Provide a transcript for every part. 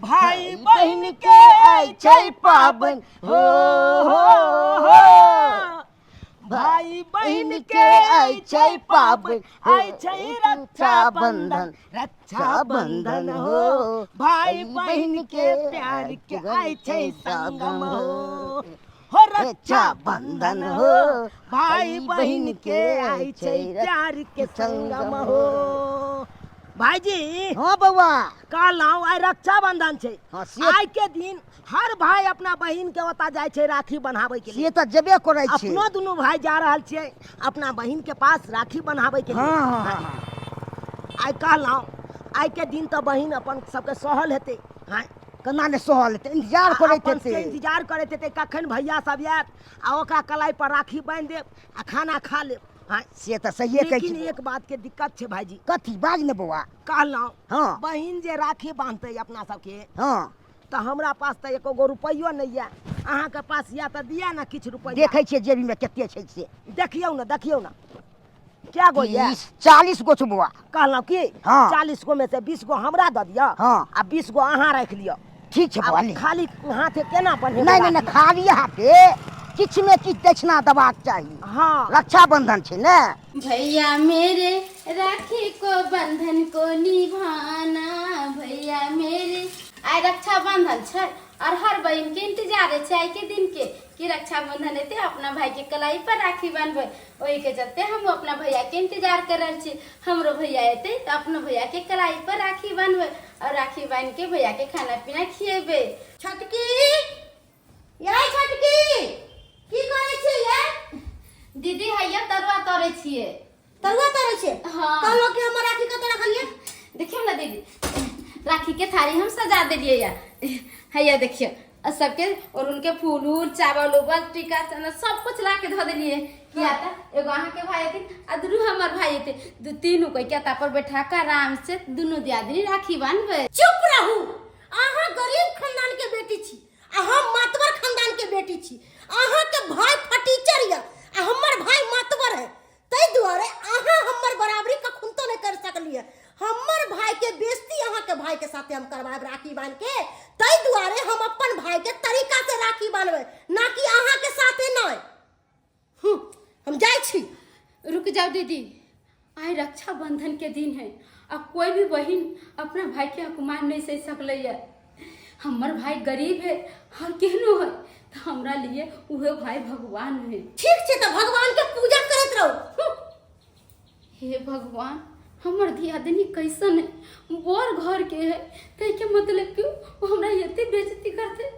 भाई बहन के आइ छै पाबन हो भाई बहन के आइ छै पाबन आइ छै रक्षा बंधन हो भाई बहन के प्यार के आइ छै संगम हो रक्षा बंधन हो भाई बहन के आइ छै प्यार के संगम हो। भाईजी हाँ बउआ कहलौं आइ रक्षा बंधन छै। हाँ, आइ के दिन हर भाई अपना बहन के ओता जाय छै राखी बन्हाबै के लिए। से त जेबे करै छै। अपनो दुनू भाई जा रहल छियै अपना बहन के पास राखी बन्हाबै के लिए। हाँ हाँ हाँ। आइ कहलौं आइ के दिन त बहन अपन सबके सहल हेतै। हाँ केना ने सहल हेतै, इंतजार करैत अपन से हेतै। इंतजार करैत हेतै कखन भैया सब आयत आ ओकरा कलाई पर राखी बांधि देब आ खाना खा लेब। हाँ से त सहिए कहै लेकिन छी। एक बात के दिक्कत छै भाईजी। कथी बाज ने बउआ। कहलौं हाँ बहन जे राखी बांधतै अपना सबके हाँ तो हमरा पास तो एको गो रुपयो नहीं है। अहाँ के पास या तो दिया ना किछ रुपया। देखै छियै जेबी में केते छै से। देखियौ ना क्या गो ये 40 गो छै बउआ। कहलौं कि हाँ 40 गो में से 20 गो हमरा द दिया हाँ आ 20 गो अहाँ रख लियो। ठीक छै बउआ। खाली हाथे केना बन्हे नहीं नहीं नहीं खाली हाथे किछ में किछ दक्षिणा देबाक चाही। हाँ रक्षा बंधन छै ने। भैया मेरे राखी को बंधन को निभाना भैया मेरे। आइ रक्षा बंधन छै और हर बहन के इंतजार है आइ के दिन के कि रक्षा बंधन हेते अपना भाई के कलाई पर राखी बांधबे। ओही के चलते हम अपना भैया के इंतजार कर रहल छी। हमरो भैया एते तो अपना भैया के कलाई पर राखी बांधबे और राखी बांध के भैया के खाना पीना खिएबे। छटकी यही छटकी की करे छी ये? दीदी हैया तरुआ तोड़े छिए। तरुआ तोड़े छे? हाँ। कहलो कि हमर राखी कत रखलिए? देखियो ना दीदी राखी के थाली हम सजा देलिए या हैया देखियो सबके और उनके फूल उल चावल उवल टीका चना सब कुछ ला के धो देलिए। किया था एगो अहाँ के भाई थे आ दुनू हमर भाई थे दू तीनों को क्या पर बैठा कर आराम से दोनों दियादनी राखी बांधबे। चुप रहू। अहाँ गरीब खानदान के बेटी छी आ हम मातवर खानदान के बेटी छी। अहाँ के भाई फटीचर या आ हमर भाई मातवर है। तै दुआरे अहाँ हमर बराबरी कखुन तो नहीं कर सकलिए। हमर भाई के बेइज्जती अहाँ के भाई के साथे हम करवाएब राखी बांध के। तै दुआरे हम अपन भाई के तरीका से राखी बांधबे ना कि अहाँ के साथे नहीं। हम जाय छी। रुक जाओ दीदी आई रक्षा बंधन के दिन है। अब कोई भी बहन अपना भाई के अपमान नहीं सह सकले है। हमर भाई गरीब है और केहनो है तो हमरा लिए उहे भाई भगवान है। ठीक छे तो भगवान के पूजा करत रहो। हे भगवान हमर दियादनी कैसन है बोर घर के है तै के मतलब क्यों वो हमरा एते बेइज्जती करते।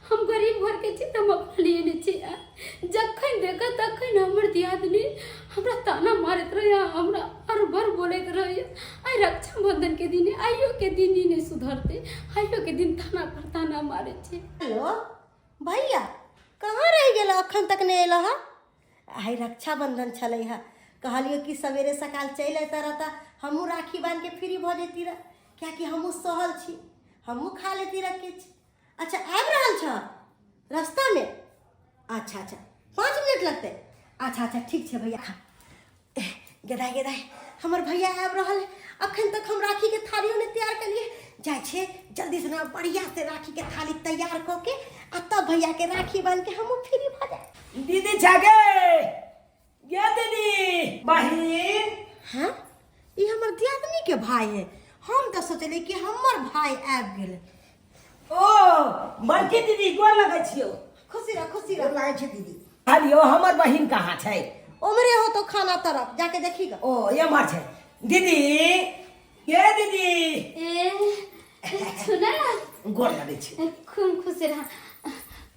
हम गरीब घर के छी त हम अपना लिए नहीं छी। जखन देखा तखन हमर दियादनी हमरा ताना मारत रहे हमरा हर बार बोलत रहे। आई रक्षा बंधन के दिन आइयो के दिन ही नहीं सुधरते। आइयो के दिन ताना पर ताना मारे छे। हेलो भैया कहाँ रह गेल अखन तक नहीं अल है? आई रक्षा बंधन छलै है कहलियो कि सवेरे सकाल चल अता रहता हमू राखी बांध के फ्री भ जेती रह। क्या कि हमू सहल छी हमू खा लेती रह किछ। अच्छा आबि रहल छ रास्ता में? अच्छा 5 मिनट लगते। अच्छा ठीक छे भैया। गेदाय गेदाय हमर भैया आबि रहल है। अखन तक हम राखी के थालियों ने तैयार कर लिए। जाय छे जल्दी से ना बढ़िया से राखी के थाली तैयार क के आ तब भैया के राखी बांध के हमू फ्री भ जाए। दीदी जागे ये दीदी बहिन। हाँ ये हमर दियादनी के भाई है। हम तो सोचले कि हमर भाई आबि गेल। ओ बड़की दीदी गोर लगै छियो। खुशी रह लागे छे दीदी। कहलियो हमर बहिन कहाँ छै? उमरे हो तो खाना तरफ जाके देखिएगा। ओ ये मार छै दीदी। ये दीदी ए सुना गोर लगै छी। खूब खुश रह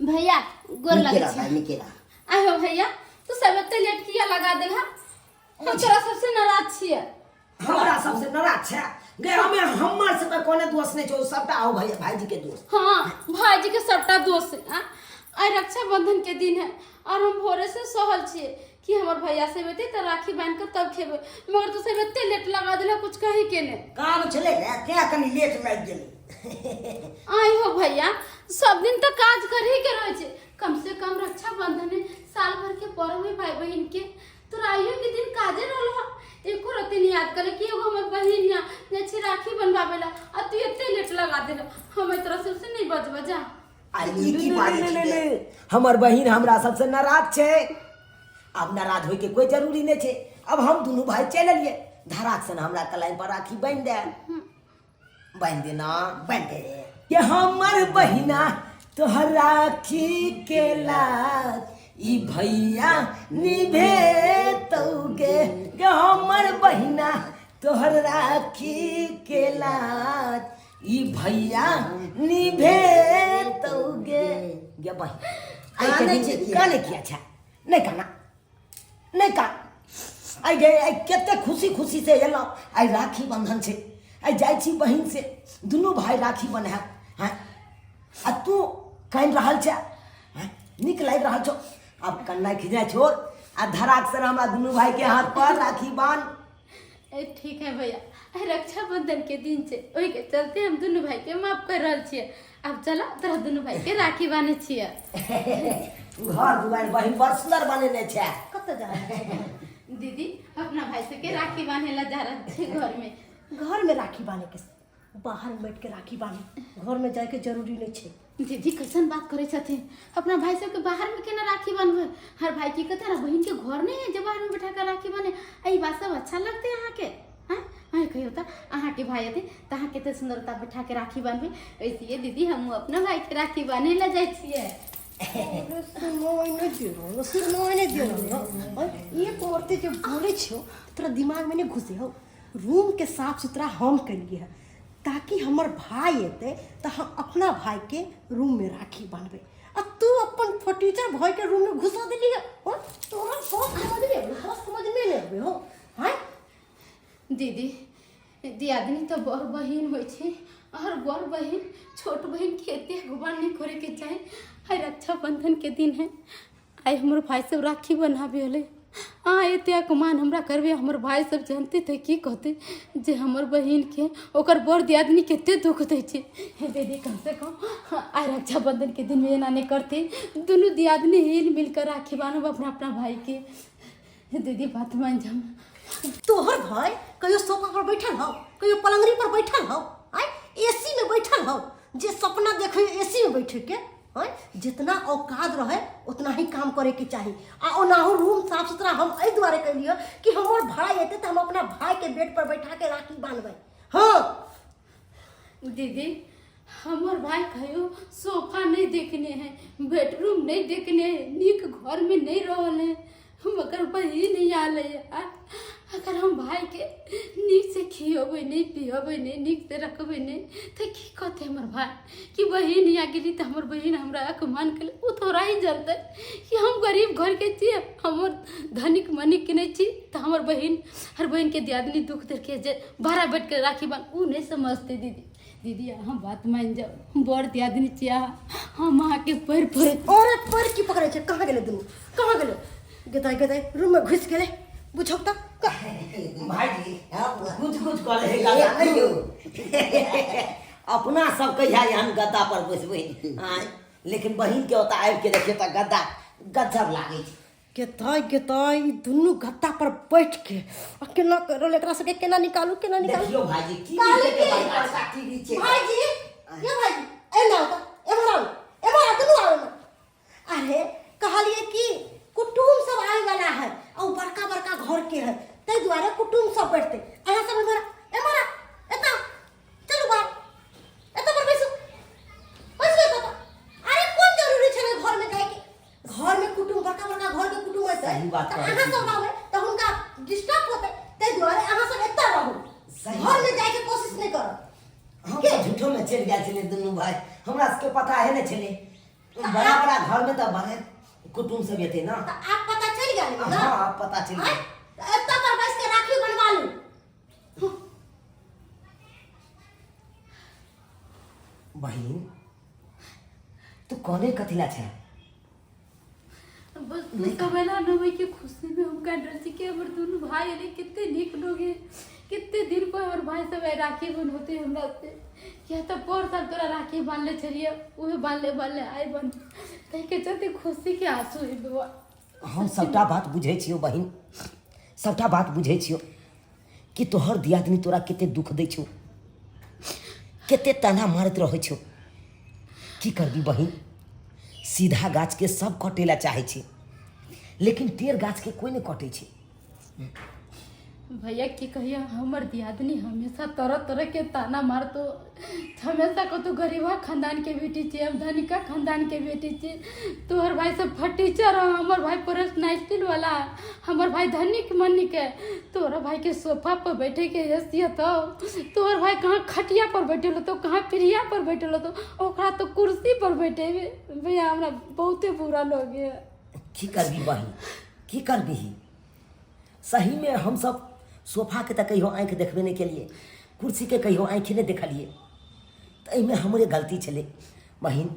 भैया गोर लगे छी। निकेरा आहो भैया तू सब एते लेट किया लगा देल है? हम तोरा सबसे नाराज छिए। हमरा सबसे नाराज छै गे? हमें हमर से कोने दोष नहीं छौ सबटा आओ भैया भाईजी के दोस्त। हाँ भाईजी के सबटा दोस्त है। आई रक्षा बंधन के दिन है और हम भोरे से सहल छिए कि हमर भैया से बेटे त राखी बांध के तब खेबे मगर तू सब एते लेट लगा देला कुछ कहे के ने। काम छले रे क्या कनी लेट लग गेल। आई हो भैया सब दिन तो काज कर ही के रहे छे। कम से कम रक्षा बंधन है साल भर के पर्व है भाई बहन के। तो आइयो के दिन काजे रहलो एको रति नहीं याद करे कि एगो हमर बहिन या जे छी राखी बनवावेला आ तू एते लेट लगा देला हम तरह से नहीं बचबा जा। ई की बात छै? हमर बहिन हमरा सबसे नाराज छै। अब नाराज होय के कोई जरूरी नहीं छै। अब हम दोनों भाई चल लिए धराक से हमरा कलाई पर राखी बांध दे। बांध दे ना, बांध दे कि हमर बहिना तोहर राखी के लाज ई भैया निभे तौगे गे हमर बहिना तोहर राखी के लाज ई भैया निभे तौगे गे बहिन। आई काने किया अच्छा नहीं कहना नहीं का आई गे आई केते खुशी खुशी से एलौ। आई राखी बंधन छै। आई जाय छी बहिन से दुनू भाई राखी बन्हा। हैं आ तू कान रहल छ? हैं निक लाग रहल छौ। अब कन्ना खिजा छोड़ आ धराक से हमरा दुनू भाई के हाथ पर राखी बांध। ठीक है भैया, रक्षाबंधन के दिन छै ओहि के चलते हम दोनों भाई के माफ कर रहल छियै। अब चला तोरा दोनों भाई के राखी बांधे छियै। घर दुआर बहिन बड़ सुंदर बनेने छै। कत जा दीदी अपना भाई से के राखी बांधे ला जा रहल छै घर में। घर में राखी बांधे के बाहर में बैठ के राखी बांधे, घर में जाए के जरूरी नहीं छै। दीदी कैसन बात करे छथिन? अपना भाई सब के बाहर में केना राखी बांधबे? हर भाई की कहते ना बहन के घर नहीं है जब बाहर में बैठा कर राखी बांधे। आई बात सब अच्छा लगते यहाँ के? हाँ कही होता अहाँ के भाई थे तो अहाँ के सुंदरता बैठा के राखी बांधबे। वैसे दीदी हम अपना भाई के राखी बांधे ला जाए छियै। एक औरतें जब बोले छो तोरा दिमाग में नहीं घुसे हो। रूम के साफ सुथरा हम करिए है ताकि हमर भाई एते तो हम अपना भाई के रूम में राखी बांधबे। आ तू अपन फटीचर भाई के रूम में घुसा देली है। तोरा सब समझ में नहीं आवे हो। हां दीदी दियादनी तो बड़ बहिन होइ छै और बड़ बहिन छोट बहिन के एते गुमान नहीं करे के चाहे। आई रक्षाबंधन के दिन है, आई हमर भाई सब राखी बनाबे होले। एते अपमान हमरा करबे। हमर भाई सब जानते थे की कहते जे हमर बहिन के ओकर बड़ दियादनी केते दुख दै छै। हे दीदी कम से कम आई रक्षाबंधन के दिन में एना नहीं करते। दोनों दियादनी हिल मिल कर राखी बांधब अपना अपना भाई के। दीदी बात मान जा। तोहर भाई कहियो सोफा पर बैठल हो, कहियो पलंगरी पर बैठल हो, एसी में बैठल हो। जे सपना देखे एसी में बैठे के जितना औकात रहे उतना ही काम करे के चाहिए। आ ओनाहु रूम साफ सुथरा हम एहि दुआरे कलियो कि हमर भाई एते तो हम अपना भाई के बेड पर बैठा के राखी बांधबे। हाँ दीदी हमर भाई कहियो सोफा नहीं देखने हैं, बेडरूम नहीं देखने हैं, नीक घर में नहीं रहले। हम अगर बहिन नहीं आले अगर हम भाई के नीक से खियबे नहीं पियबे नहीं नीक से रखबे नहीं तो की कहते हमर भाई कि बहिन आ गेली तो हमर बहिन हमरा अपमान कर। वो थोड़ा ही जानते कि हम गरीब घर के छी, हमर धनिक मनिक के नहीं छी। तो हमर बहिन हर बहिन के दियादनी दुख देख के जे बाहर बैठ के राखी बांध ऊ नहीं समझते। दीदी हम बात मान जाओ, बड़ दियादनी छी हम अहाँ के पैर पड़े। और पैर की पकड़े छे? कहाँ गेले दुनू? कहाँ गेले? गेदाई गेदाई रूम में घुस गेले। बुझौ त भाई जी कुछ कुछ करे है गदा नहीं हो। अपना सब कहिया हम गद्दा पर बैसबे। हां लेकिन बहिन के होता आबि के देखिए त गद्दा गजब लागे छै। गेदाई दुनू गद्दा पर बैठ के केना करल एकरा सबके केना निकालू देखियो भाई जी की के बड़का टीवी छै। भाई जी ये भाई जी ए ना एबरा दुनू आवे ना। अरे कहलिए कि कुटुम सब आए वाला है और बड़का बड़का घर के है तै द्वारा कुटुम सब बैठते। अहाँ सब एमरा एता चलू बाहर एता पर बैसू बैसू एता। अरे कौन जरूरी छै घर में जाए के? घर में कुटुम बड़का बड़का घर के कुटुम है। सही बात है। अहाँ सब आवे त हुनका डिस्टर्ब होते तै द्वारा अहाँ सब एता रहू। घर में जाए के कोशिश नहीं करो। हम तो झूठो में चल गया छले दुनू भाई। हमरा सबके पता है न छले बड़ा बड़ा घर में तो बड़े कुटुम सब येते ना। तो आप पता चल गया ना? हां आप पता चल गया। एता पर बैठ के राखी बनवा लूं। बहिन तू कोने कथिला छै? बस कबेला नवे के खुशी में हम काट रही कि हमर दोनों भाई अरे कितने निक लोग हैं। कितने दिन को हमर भाई सब राखी बन होते हमरा से। या तो पर साल तोरा राखी बांध ले छलिए उहे बांध ले आई बन कह के चलते खुशी के आंसू है बुआ। हम सबटा बात बुझे छियो बहिन, सबटा बात बुझे छियो। कि तोहर दियादनी तोरा केते दुख दै छौ, केते ताना मारत रहै छौ। की करबी बहिन, सीधा गाछ के सब कटे ला चाहे छे, लेकिन टेढ़ गाछ के कोई नहीं कटे छे। भैया की कहिया हमर दियादनी हमेशा तरह तरह के ताना मारतो, हमेशा को तो गरीबा खानदान के बेटी छे, हम धनिका खानदान के बेटी छे, तोहर भाई सब फटीचर, हमर भाई पर्सनैलिटी वाला, हमर भाई धनिक मनिक है, तोहर भाई के सोफा पर बैठे के हैसियत हो, तोहर भाई कहाँ खटिया पर बैठल तो कहाँ पीढ़िया पर बैठल तो ओकरा तो कुर्सी पर बैठे। भैया हमरा बहुते बुरा लगे। की करबी बहिन, की करबी, सही में हम सब सोफा के तक कहियो आँख देखबे नहीं के लिए, कुर्सी के कहियो आँख नहीं देखलिए, तो एहिमे हमरे गलती चले। बहिन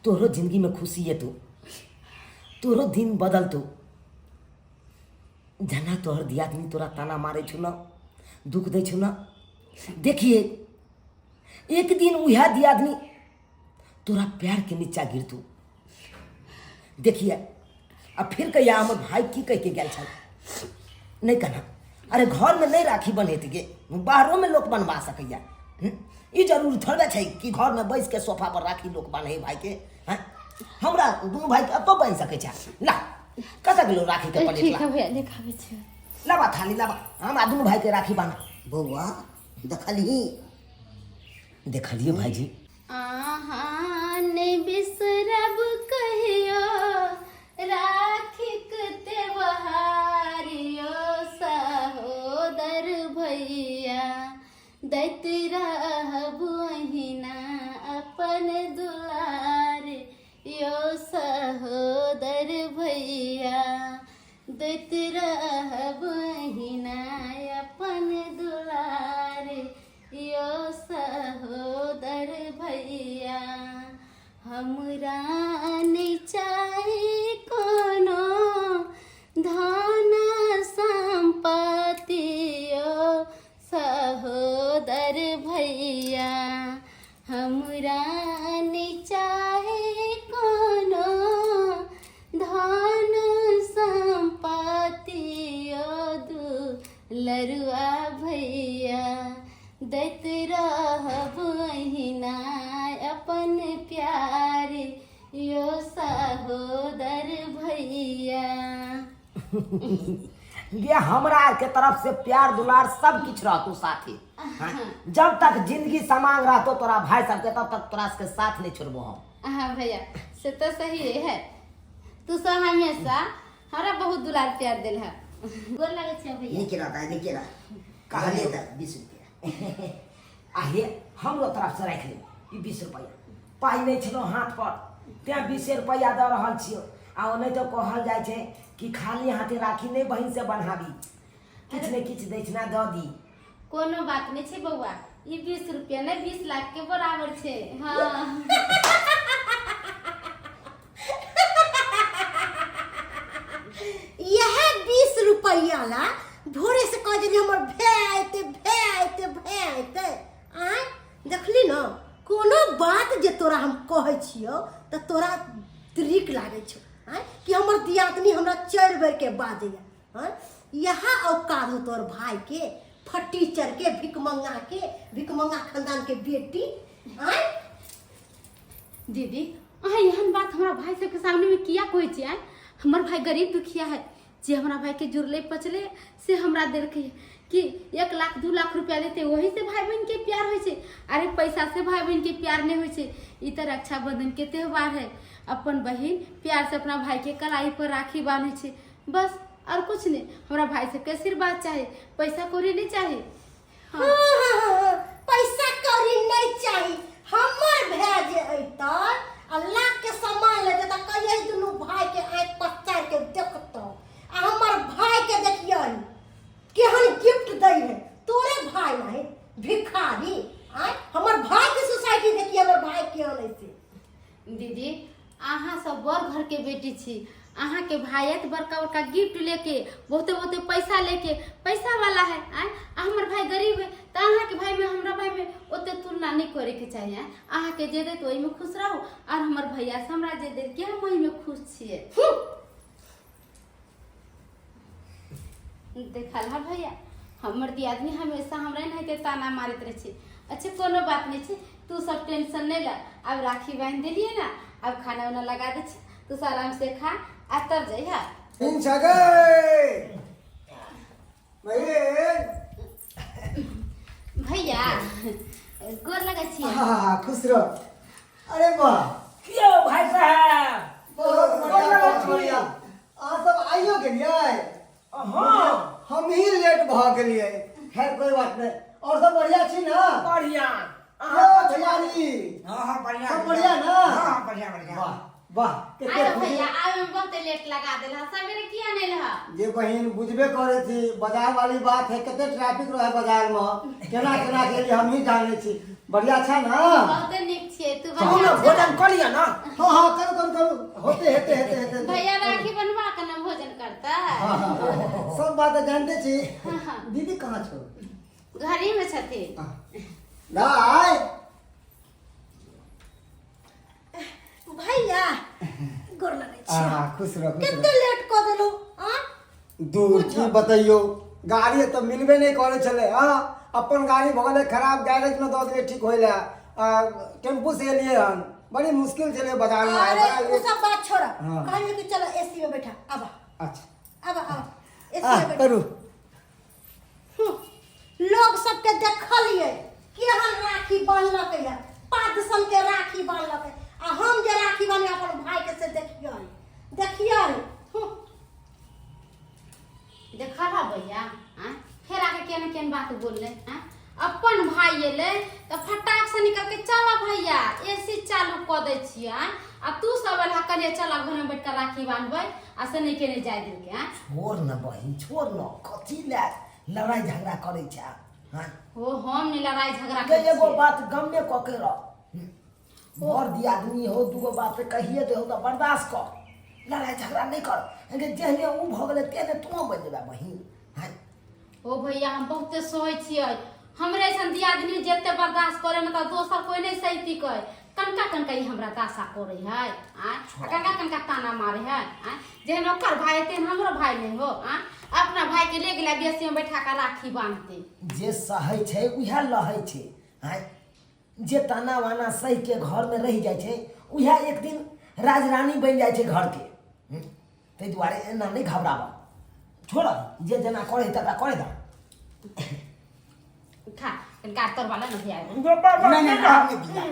तोहरो जिंदगी में खुशी है, तोहरो दिन बदल तो जना तोहर दियादनी तोरा ताना मारे छु ना, दुख दे छु ना, देखिए एक दिन वह दियादनी तोरा प्यार के नीचा गिरतू। देखिए अब फिर कहिया हमर भाई की कह के गेल छल, नहीं कहना अरे घर में नहीं राखी बनेत गे, बाहरों में लोग बनवा सकैया। ई जरूर थोड़े छै कि घर में बैस के सोफा पर राखी लोग बांधे भाई के। हमरा दोनों भाई के अतो बन सकै छै। ला कतक लो राखी के पलेट ठीक है भैया देखावे छै, लाबा थाली लाबा, हमरा दोनों भाई के राखी बांध। बउआ देखली देखलिए भाईजी, आहा ने बिसरब कहियो राखिक त्योहारियो सहोदर भैया, दैत रहब अहिना अपन दुलार यो सहोदर भैया, दैत रहब अहिना अपन दुलार यो सहोदर भैया। हमरा नहीं चाहे कोनो धन संपत्ति यो सहोदर भैया, हमरा नहीं चाहे कोनो धन संपत्ति यो दुलरुआ भैया, दैत रहब अहिना अपन प्यार यो सहोदर भैया। ये हमरा के तरफ से प्यार दुलार सब कुछ रहतो साथे। जब तक जिंदगी समांग रहतो तोरा भाई सब के, तब तक तोरा के साथ नहीं छोड़बो हम। हाँ भैया से तो सही है, तू सब हमेशा हमरा बहुत दुलार प्यार दिल है। गोर लगे छे भैया। नहीं केला कहले त 20 रुपया आहे हमरो तरफ से रख ले ई 20 रुपया, पाई नहीं छलो हाथ पर, ते 20 रुपया द रहल छियो। आ नहीं तो कहल जाय छे कि खाली हाथे राखी नहीं बहिन से बन्हाबी, किछ ने किछ दक्षिणा द दी। कोनो बात नहीं छे बउआ, ये 20 रुपया नहीं 20 लाख के बराबर छे। हाँ यह 20 रुपया ला भोरे से कह जे हमर भे आय देखली न, कोनो बात जे तोरा हम कहै छियो त तोरा तरीक लागे छो कि हमर दियादनी हमरा 4 बेर के बाजैया। यहाँ औकात हो तोर भाई के, फटीचर के, भिकमंगा खानदान के बेटी। दीदी अहाँ यहन बात हमारा भाई सबके सामने में किया कोई छे? हमर भाई गरीब दुखिया है, जे हमारा भाई के जुड़ले पचले से हमरा देलकै कि 1 लाख 2 लाख रुपया देते, वही से भाई बहन के प्यार होइ छे। अरे पैसा से भाई बहन के प्यार नहीं होइ छे। ई त रक्षाबंधन के त्योहार है, अपन बहन प्यार से अपना भाई के कलाई पर राखी बांधे छे, बस और कुछ नहीं। हमरा भाई से के आशीर्वाद चाहे, पैसा कौड़ी नहीं चाहे। हाँ, पैसा कौड़ी नहीं चाहिए। हमर भेज अइतन अल्लाह के सम्मान लेते त कहिए दुनू भाई के आंख पचार के देखतो, आ हमर भाई के देखियो केहन गिफ्ट दै है। तोरे भाई नहीं भिखारी, हमर भाई के सोसाइटी देखिए हमर भाई केहन ऐसे। दीदी अहाँ सब बड़ घर के बेटी छी, अहाँ के भाई बड़का बड़का गिफ्ट लेके बहुते पैसा लेके पैसा वाला है, हमर भाई गरीब है, तो अहाँ के भाई में हमरा भाई में ओते तुलना नहीं करे के चाहिए। अहाँ के जे दे तो ओहि में खुश रहो, और हमर भैया से हमरा जे दे के हम ओहि में खुश छिए। देखल हा भैया हमर दियादनी हमेशा हमरा नहीं के ताना मारत रहे छे। अच्छा कोनो बात नहीं छे, तू सब टेंशन नहीं ला। अब राखी बांध देलिए ना, अब खाना वाना लगा दे छे, तू आराम से खा आ तब जइहा। इन सगे भैया गोर लगा छी। हाँ खुश रहो। अरे वाह क्यों भाई साहब? बहुत बढ़िया। आ सब आइयो गेलिए। हाँ हम ही लेट भ गेलिए। खैर कोई बात नहीं। और सब बढ़िया छी ना? बढ़िया। ओ भैयारी हाँ बढ़िया। सब बढ़िया ना? हाँ बढ़िया बढ़िया। वाह वाह कितने अरे खुशी। भैया आवे में बहुत लेट लगा देला, सवेरे किया नहीं रहा? ये बहन बुझबे करे थी, बाजार वाली बात है, कितने ट्रैफिक रहे बाजार में, केना केना के लिए हम ही जाने छी। बढ़िया अच्छा ना? बहुत निक छे तू। चलो ना भोजन कर लिया ना। हाँ हाँ करो करो करो, होते हेते हेते हेते भैया राखी बनवा के ना भोजन करता। हाँ हाँ हाँ, सब बात जानते छी। दीदी कहाँ छो? घर ही में छथी। दाई भैया गोर लगै छी। हाँ खुश रहो खुश कते लेट क देलौ हां? दूर की बताइयो, गाड़ी तो मिलबे नहीं करे चले। हाँ अपन गाड़ी भगले खराब, गैरेज में दो दिए ठीक होइला। टेम्पू से लिए हन, बड़ी मुश्किल चले बाजार में आए। अरे वो सब बात छोड़, हाँ। कहलिए कि चलो एसी में बैठा। अब अच्छा अब एसी में बैठा। करू लोग सबके देखलिए केहन राखी बांधलक है, 5 सन के राखी बांधलक है, आ हम जे राखी बांधे अपन भाई के से देखिए देखिए। देखा रहा भैया हाँ? फिर आके केन केन बात बोलले हाँ? अपन भाई एले तो फटाक से निकल के चला भैया एसी चालू क दे छिए। आ तू सब अल्लाह करिए चला घर में बैठ कर राखी बांधबै आ से नहीं केने जाय दिन के। छोड़ न बहिन छोड़ न, कथी ले लड़ाई झगड़ा करे छ? हाँ हो हम नहीं लड़ाई झगड़ा के कर एगो बात गम में क के रह। और दियादनी हो, दूगो बात कहिए दे हो तो बर्दाश्त कर, लड़ाई झगड़ा नहीं कर। जेहने ऊ भ गेले तेने तू बन जेबा बहिन। हाँ ओ भैया हम बहुते सोई छिए, हमरे ऐसन दियादनी जेते बर्दाश्त करे न त दोसर कोई नहीं सहिती कहे। कनका कनका ही हमरा दासा करे है आ कनका कनका ताना मारे है आ जेहन ओकर भाई तेन हमरो भाई नहीं हो आ अपना भाई के ले गेला बेसी में बैठा के राखी बांधते। जे सहै छै उहे लहै छै। हाँ जे ताना वाना सही के घर में रह जाय छै उहे एक दिन राजरानी बन जाय छै घर के। तै दुआरे एना नहीं घबराबा, छोड़ जे जना करे तकरा करे दा। खा कनका तर वाला न भैया नहीं नहीं आपने दिया।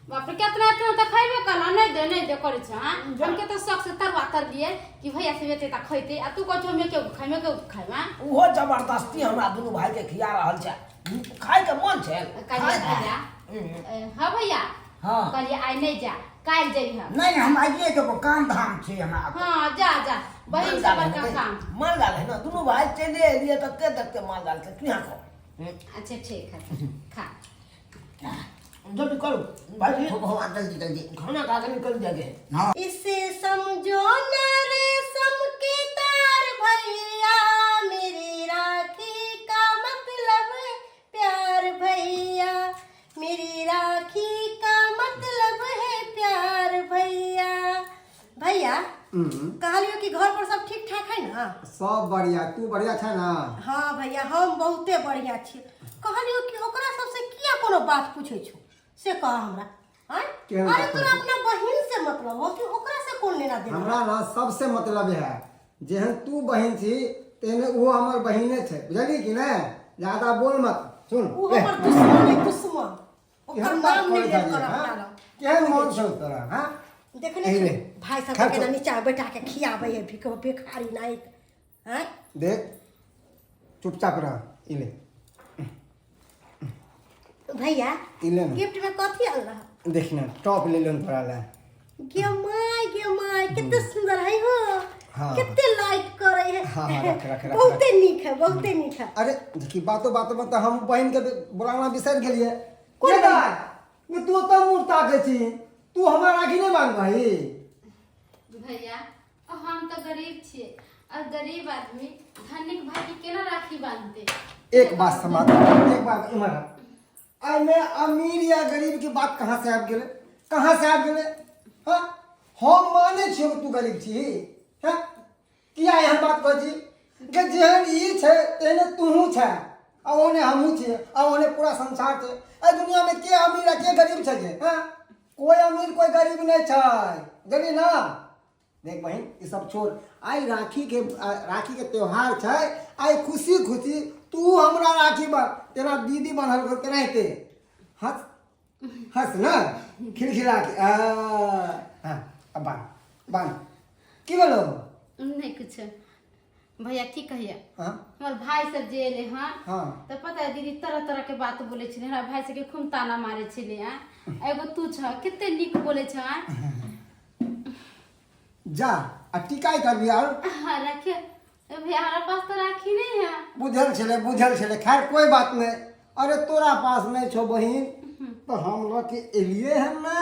बाप रे कितना इतना त खइबे कला नहीं दे करे छ। हां हम के तो शौक से तरवा तर लिए कि भैया से बेटे त खइते आ तू कछो में के खाइमा। उहो जबरदस्ती हमरा दुनू भाई के खिया रहल छै, खाय के मन छै। काल्हि भैया हां भैया हाँ कहलिए आई नहीं जा, काल जइहा। नहीं हम आइए तो काम धाम छे हमरा। हां जा जा बहिन सब का काम। माल डाल है ना, दोनों भाई चले लिए तक के तक के माल डाल के किया को। अच्छा ठीक है खा। जल्दी करो भाई, हाँ जल्दी जल्दी खाना खा के निकल जागे। हाँ इसे समझो न रेशम के तार भैया, मेरी राखी का मतलब है प्यार भैया, मेरी राखी का मतलब है प्यार भैया। भैया कहलियो कि घर पर सब ठीक ठाक है ना? सब बढ़िया, तू बढ़िया छे ना? हाँ भैया हम बहुते बढ़िया छी। कहलियो कि ओकरा सबसे किया कोनो बात पूछे छो से कह हमरा। हां केहन अरे बात तोरा अपना बहिन से मतलब हो कि ओकरा से कौन लेना देना? हमरा ना सबसे मतलब है, जेहन तू बहन छी तेने वो हमर बहिने छे, बुझली कि नहीं? ज्यादा बोल मत। सुन वो हमर दुश्मन है, दुश्मन। ओकर केहन बात नाम नहीं करे ले जानी, कर हाँ? अपना। केहन मन छौ तोरा? हां देखने एहिले, भाई सब खा के तो। ना नीचा बैठा के खियाबे है भिखारी नाई। हैं देख चुपचाप रह। इले भैया इले ना गिफ्ट में कथी आला? देख ना टॉप ले लन तोरा ला। गे माय कितने सुंदर है हो। हाँ। कितने लाइक करे है। हाँ, हाँ, रख। बहुते नीक है, बहुते नीक है। अरे देखी बातों में तो हम बहन के बुलाना बिसर गेलिए। कौन ये बात तू तो मुंह ताके छी, तू हमारा राखी नहीं बांध भाई। भैया हम तो गरीब छिए और गरीब आदमी धनिक भाई के केना राखी बांधते? एक बात समझ, एक बात इमर आई में अमीर या गरीब की बात कहाँ से आब गेले? कहाँ से आब गेले? हाँ हम माने छियो तू गरीब छी। हाँ किया एहन बात कह छी? કે જેન ઈ છે તેને તું છે आ ओने हमू छे आ ओने पूरा संसार छे ए दुनिया में के अमीर के गरीब छे हां कोई अमीर कोई गरीब नहीं छे जनी ना देख बहन ये सब छोड़ आई राखी के त्योहार छे आई खुशी खुशी तू हमरा राखी बा तेरा दीदी बनल घर के रहते हंस हंस ना खिलखिला के हां अब बान की बोलो नहीं कुछ भैया की कहिए हां हमार भाई सब जे एले हाँ हां तो पता है दीदी तरह तरह के बात बोले छले हमरा भाई से के खूब ताना मारे छले हैं एगो तू छ कितने निक बोले छ जा टिकाई कर भी और हाँ रखे भैया हमारा पास तो राखी नहीं है बुझल छले खैर कोई बात नहीं अरे तोरा पास नहीं छो बहिन तो हम लोग के एलिए है ना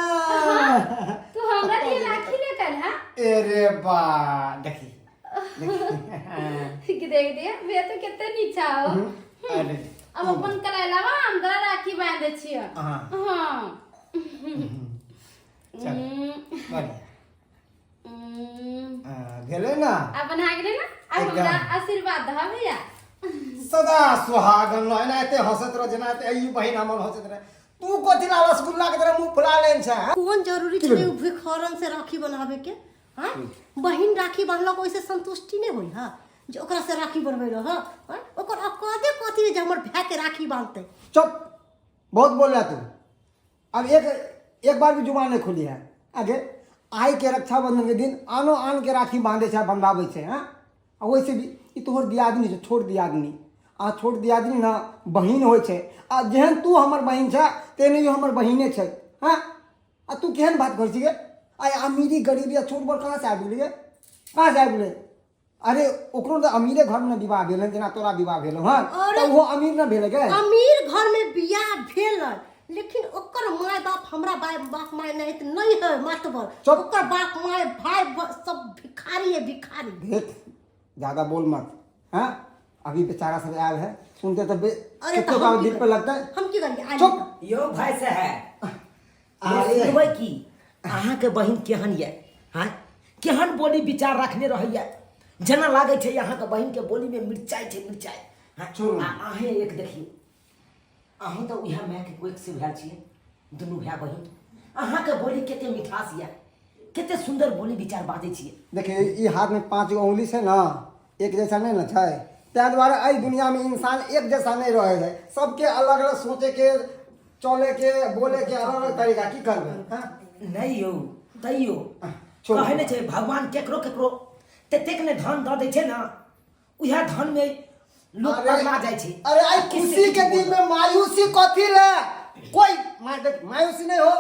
तू हमरा लिए राखी लेकर है अरे बा देखी कि देख दे वे तो कितने नीचा हो अरे अब अपन कलाइलावा हम तोरा राखी बांध दे छियो हां हां चल बढ़िया गेले ना अपन आ गेले ना अब हमरा आशीर्वाद दहा भैया सदा सुहागन रहना एते हंसत रह जना एते ई बहिन हमर हंसत रह तू कोथिला रसगुल्ला के तरह मुंह फुला लेन छ कौन जरूरी छे भिखारन से राखी बनावे के हां बहिन राखी बांधला को ऐसे संतुष्टि नहीं होई हां जो ओकरा से राखी बनबै रह हां ओकर अकदे कथि जे हमर भाई के राखी बांधते चुप बहुत बोल रहा तू अब एक बार भी जुबान नहीं खुली है आगे आई के रक्षाबंधन के दिन आनो आन के राखी बांधे छे बंधावे छे हां आ वैसे भी ई तोहर दियादनी छे छोड़ दियादनी आ छोड़ दियादनी ना बहिन होय छे आ जेहन तू हमर बहिन छे तेने यो हमर बहिने छे हां आ तू केहन बात कर छी गे आ अमीरी गरीबी छोट बड़ कहां से आबि गेलिए कहां से आबि गेले अरे ओकरो तो अमीरे घर में विवाह भेल जना तोरा विवाह भेल हां तो वो अमीर ना भेल गे अमीर घर में बियाह भेल लेकिन ओकर माय बाप हमरा बाप माय नहीं है मातबर ओकर बाप माय भाई सब भिखारी है भिखारी देख ज्यादा बोल मत हां अभी बेचारा सब आया है सुनते तो अरे तो का दिल पे लगता है हम की करिए चुप यो भाई से है अरे की अहाँ के बहिन केहन ये हां केहन बोली विचार रखने रहैया जना लागे छे अहाँ के बहिन के बोली में मिर्चाई छे मिर्चाई हां आहे एक देखिए अहाँ तो उहा माय के कोई से भेल छिए दुनू भाई बहिन अहाँ के बोली केते मिठास या केते सुंदर बोली विचार बाजे छिए देखिए ई हाथ में 5 उंगली से ना एक जैसा नहीं ना छै त्या द्वारा आई दुनिया में इंसान एक जैसा नहीं रहे है सबके अलग अलग सोचे के चले के बोले के अलग अलग तरीका की करबे हां नहीं यो तैयो कहे ने छे भगवान केकरो केकरो तेतेक ने धन द दे छे ना उहा धन में लोग पगला जाय छे अरे आई खुशी के दिन में मायूसी कथी ले कोई मायूसी नहीं हो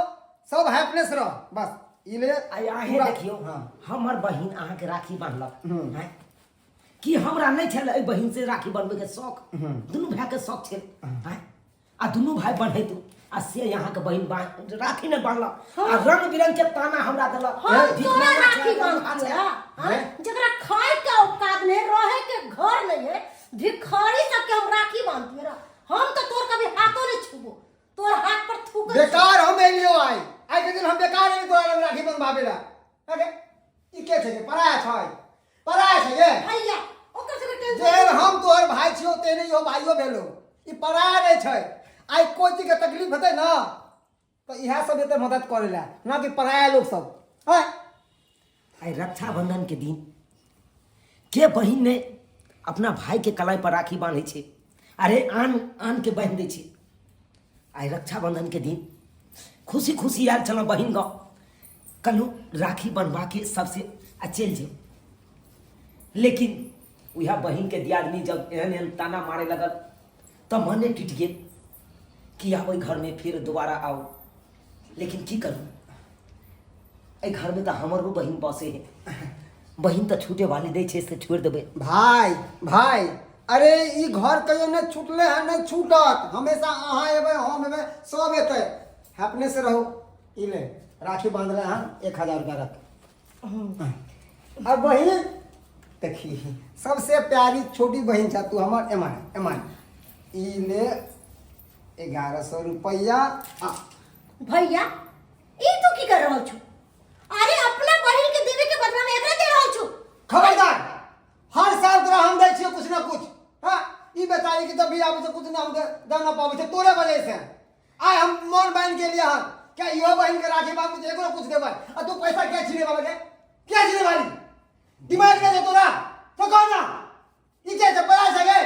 सब हैप्पीनेस रहो बस ई ले आई आहे देखियो हमर बहिन अहाँ के राखी बांधलक हैं कि हमरा नहीं छल ए बहिन से राखी बांधबे के शौक दुनू भाई के शौक छे हैं आ दुनू भाई बांधै तू आ से यहाँ के बहिन राखी ने बांधलक आ रंग बिरंग के ताना हमरा देलक तोरा राखी बांधते हैं जकरा खाए के औकात नहीं रहे के घर नहीं है भिखारी सब के हम राखी बांधती है हम तो तोर कभी हाथों नहीं छुबो तोर हाथ पर थूक बेकार हम एलियो आई के दिन हम बेकार नहीं तोरा राखी बंधवाबेला अरे ई के छे पराया छे ये भैया ओकर से टेंशन जे हम तोहर भाई छियो तेने यो भाइयो भेलो ई पराया नहीं छे आई कोई चीज के तकलीफ होते ना तो इहा सब एते मदद करेला ना कि पराया लोग सब है आई रक्षाबंधन के दिन के बहिन ने अपना भाई के कलाई पर राखी बांधे छे अरे आन आन के बांध दे छे आई रक्षाबंधन के दिन खुशी खुशी आयल चलो बहिन ग कलू राखी बनवा के सबसे चल जे लेकिन वह बहिन के दियादनी जब एहन एहन ताना मारे लगल तब मने टूट गेल कि आबै घर में फिर दोबारा आओ लेकिन की करूँ ए घर में तो हमारो बहिन बसे है बहिन तो छूटे वाली दे छे से छोड़ देबे भाई अरे ई घर कहियो नहीं छूटले है नहीं छूटत हमेशा अहाँ एबे हम एबे सब एते हैप्पीनेस से रहो ई ले राखी बांधले हम 1000 रुपया रख अब बहिन देखी सबसे प्यारी छोटी बहन छा तू हमर एमान ई ले 1100 रुपया भैया ई तू की कर रहल छु अरे अपना बहिन के देवे के बदला में एकरा दे रहल छु खबरदार हर साल तोरा हम दै छियै कुछ ना कुछ। हाँ ई बेचारी की जब भी आबै छै कुछ ना हम दे ना पाबै छै तोरे वजह से। आइ हम मोन बांध के लिए हन क्या इहो बहन के राखी बांध के एकरो कुछ देबै आ तू पैसा क्या छीने वाला के क्या छीने वाली दिमाग में तोरा तो कौन ना ई के पता सके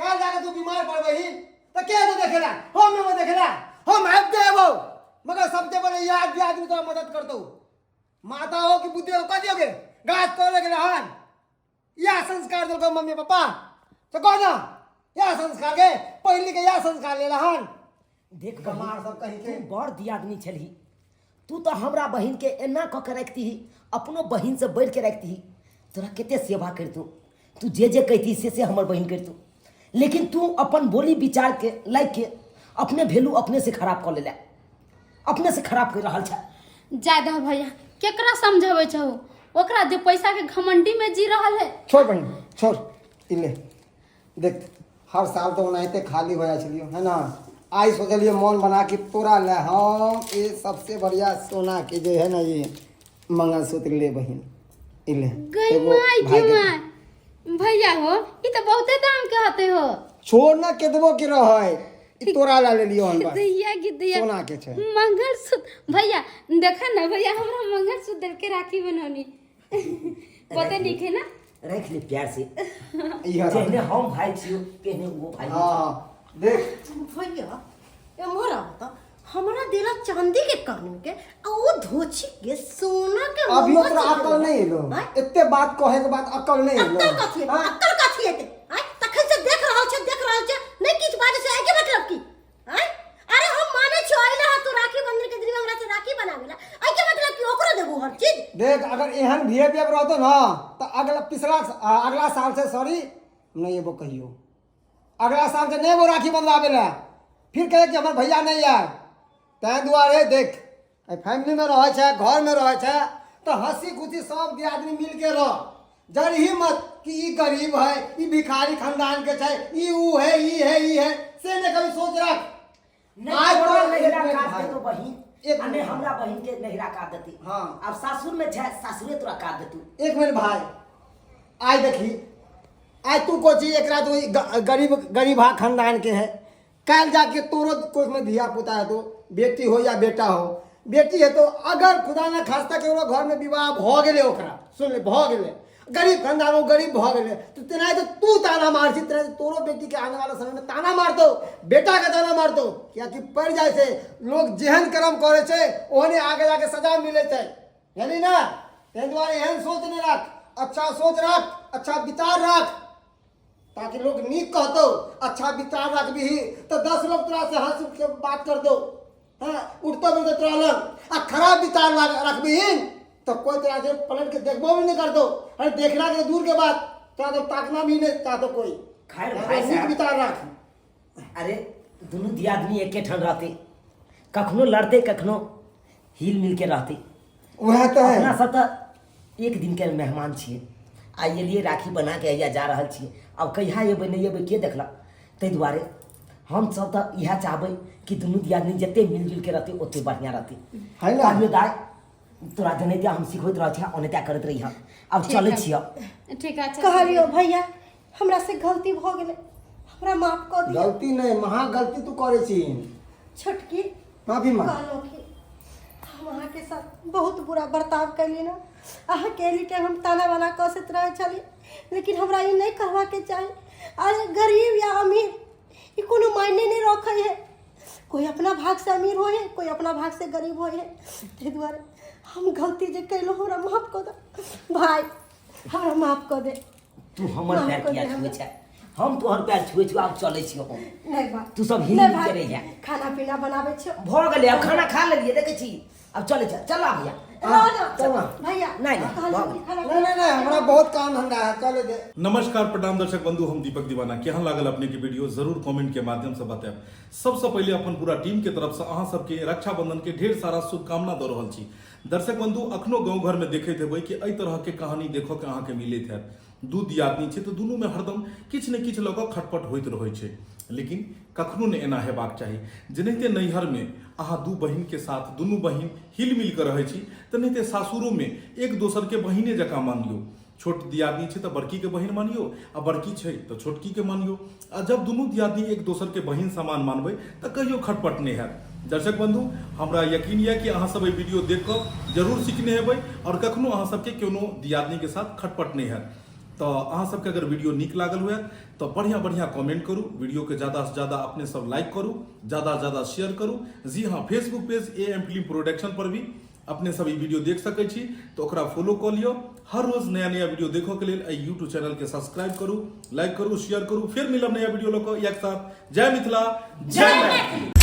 काल जाके तू बीमार पड़बही तो क्या तो देखेला हम में देखेला हम अब देबो मगर सबसे बड़े याद भी आदमी तो मदद करतो माता हो कि बुद्धि हो कदी होगे गाछ तोड़े के रहन या संस्कार दो मम्मी पापा तो कौन ना या संस्कार के पहले के या संस्कार ले रहन देख कमार सब कहीं के तू बड़ दियादनी छलही तू तो हमरा बहिन के एना क के रखती ही अपनो बहिन से बढ़ के रखती ही तोरा केते सेवा करतू तू जे कहती से हमर बहिन करतू लेकिन तू अपन बोली विचार के लाइक के अपने वैल्यू अपने से खराब कर ले अपने से खराब कर रहा छ ज्यादा भैया केकरा समझावे छहो ओकरा जे पैसा के घमंडी में जी रहल है। छोड़ बहन छोड़ इले देख हर साल तो ओनाहिते खाली हो जाए छलियो है ना आई सोचलिए मन बना के तोरा ले हम ये सबसे बढ़िया सोना के जो है ना ये मंगलसूत्र ले बहन इले गई माई की माई भैया हो ई तो बहुते दाम के होते हो छोड़ ना केतबो के रह ई तोरा ला ले लियो हम बस दैया की दैया सोना के छै मंगलसूत्र भैया देखा ना भैया हमरा मंगलसूत्र के राखी बनौनी पता नहीं है ना रख ले प्यार से इहा जेने हम भाई छियो केने वो भाई हां देख भैया ये मोरा बता हमरा देला चांदी के कान के आ वो धोची के सोना के अभी मोती ओकरा के अकल नहीं एलो आँय? एते बात कहे के बाद अकल नहीं एलो अक्कल कथी है अक्कल कथी है आय तखन से देख रहल छै नहीं किछ बात से आके मतलब की आय अरे हम माने छ आइला तो राखी बंधन के दिन में हमरा से राखी बनावेला आय के मतलब की ओकरो देबो हर चीज देख अगर एहन बिहेवियर रहतो ना तो अगला साल से सॉरी नहीं ये वो कहियो अगला साल से नहीं वो राखी बंधवावे ला फिर कहे कि हमर भैया नहीं आए तै दुआरे देख फैमिली में रहे छै घर में रहे छै तो हंसी खुशी सब दियादनी मिल के रह जरही मत कि ई गरीब है ई भिखारी खानदान के छै ई ऊ है ई है ई है से ने कभी सोच रख आज तो तो नहिरा एक काट भाई। दे तो बहिन एक अने मिनट। हमरा बहिन के नहिरा काट देती हाँ। अब सासुर में छै सासुरे तोरा काट देतू एक मिनट भाई आज देखी आज तू कोची एक रात गरीब खानदान के है कल जाके तोरो कोई में धिया पुता है तो बेटी हो या बेटा हो बेटी है तो अगर खुदा ना खास्ता के घर में विवाह भ गेले ओकरा सुन ले भ गेले गरीब खानदान हो गरीब भ गेले तो तेना तो तू ताना मार छी तेना तोरो बेटी के आने वाला समय में ताना मार दो बेटा के ताना मार दो क्या कि पड़ जाए से लोग जेहन कर्म करे छे ओहने आगे जाके सजा मिले छे यानी ना तें द्वारे एहन सोच नहीं रख अच्छा सोच रख अच्छा विचार रख ताकि लोग नीक कहतो अच्छा विचार रख भी तो 10 लोग तोरा से हंस के बात कर दो हाँ उठतो बोलते तोरा लग आ खराब विचार रख भी तो कोई तरह से पलट के देखबो भी नहीं कर दो अरे देखना के दूर के बाद तो ताकना भी नहीं चाहतो कोई खैर भाई नीक साहब विचार रख अरे दोनों दियादनी एके ठन रहते कखनो लड़ते कखनो हिल मिल के रहते वह तो अपना है सब तो एक दिन के मेहमान छिए आइए लिए राखी बना के अइया जा रहल छिए अब कहिया अयबै नहीं अयबै के देखलक ताहि दुआरे हम सब तो इएह चाहबै कि दुनू दियादनी जते मिलजुल के रहते ओते बढ़िया रहते है ना? कहलियो दाय तोरा जनेते हम सिखबैत रहै छियै ओनेता करैत रही अब चलै छियै ठीक है अच्छा कहलियो भैया हमरा से गलती भ गेलै हमरा माफ कर दियो गलती नहीं महा गलती तू करे छी छोटकी माफी मांग कहलो कि हम अहाँ के साथ बहुत बुरा बर्ताव कैली ना अहाँ के एनी टाइम हम ताना बाना कसैत रहे छली लेकिन हमरा ई नहीं करवा के चाही अरे गरीब या अमीर ई कोनो मायने नहीं रखे है कोई अपना भाग से अमीर हो है कोई अपना भाग से गरीब हो है ताहि दुआरे हम गलती जे कैलो हमरा माफ कर दे भाई हमरा माफ कर दे तू हमर माफ पैर कर किया दे छुए छै हम तोहर पैर छुए छु आब चलै छियै हम नहीं बा तू सब हिल नहीं मिल भाई, के रहि जा खाना पीना बनावे छो भऽ गेलै अब खाना खा लेलियै देखै छी अब चलै छै चल भैया चल ना। भैया नहीं, कहलियो नहीं, कि खाना नहीं हमरा बहुत काम धंधा है चले दे नमस्कार प्रणाम दर्शक बंधु हम दीपक दीवाना केहन लागल अपने के वीडियो जरूर कमेंट के माध्यम से बताएब सबसे पहले अपन पूरा टीम के तरफ से अहाँ सबके रक्षाबंधन के ढेर सारा शुभकामना दऽ रहल छी दर्शक बंधु अखनो गाँव घर में देखैत हेबै कि एहि तरह के कहानी देखो के अहाँ के मिलैत हैत दू दियादनी छै तऽ दुनू में हरदम किछु ने किछु लऽ कऽ खटपट होइत रहै छै लेकिन कखनो नहि एना हेबाक चाही जेनाहिते नैहर में अहाँ दू बहिन के साथ दुनू बहिन हिल मिल कऽ रहै छी तेनाहिते सासुरो में एक दोसर के बहिने जकाँ मान लियौ छोट दियादनी छै तऽ बड़की के बहिन मानियो, आ बड़की छै तऽ छोटकी के मानियो। आ जब दुनू दियादनी एक दोसर के बहिन समान मानबै तऽ कहियो खटपट नहीं हैत। दर्शक बंधु, हमरा यकीन यऽ कि अहाँ सब एहि वीडियो देख कऽ जरूर सीखने हेबै और कखनो अहाँ सबके कोनो दियादनी के साथ खटपट नहीं हैत। तो अहाँ सबके अगर वीडियो नीक लागल हुए तो बढ़िया बढ़िया कमेंट करू, वीडियो के ज्यादा से ज्यादा अपने सब लाइक करू, ज्यादा से ज्यादा शेयर करू। जी हाँ, Facebook page AM film production पर भी अपने सब ई वीडियो देख सकै छी, तो ओकरा फॉलो कऽ लियो। हर रोज नया नया वीडियो देखो के लेल एहि यूट्यूब चैनल के सब्सक्राइब करू, लाइक करू, शेयर करू। फिर मिलब नया वीडियो लऽ कऽ एक साथ। जय मिथिला, जय मैथिली।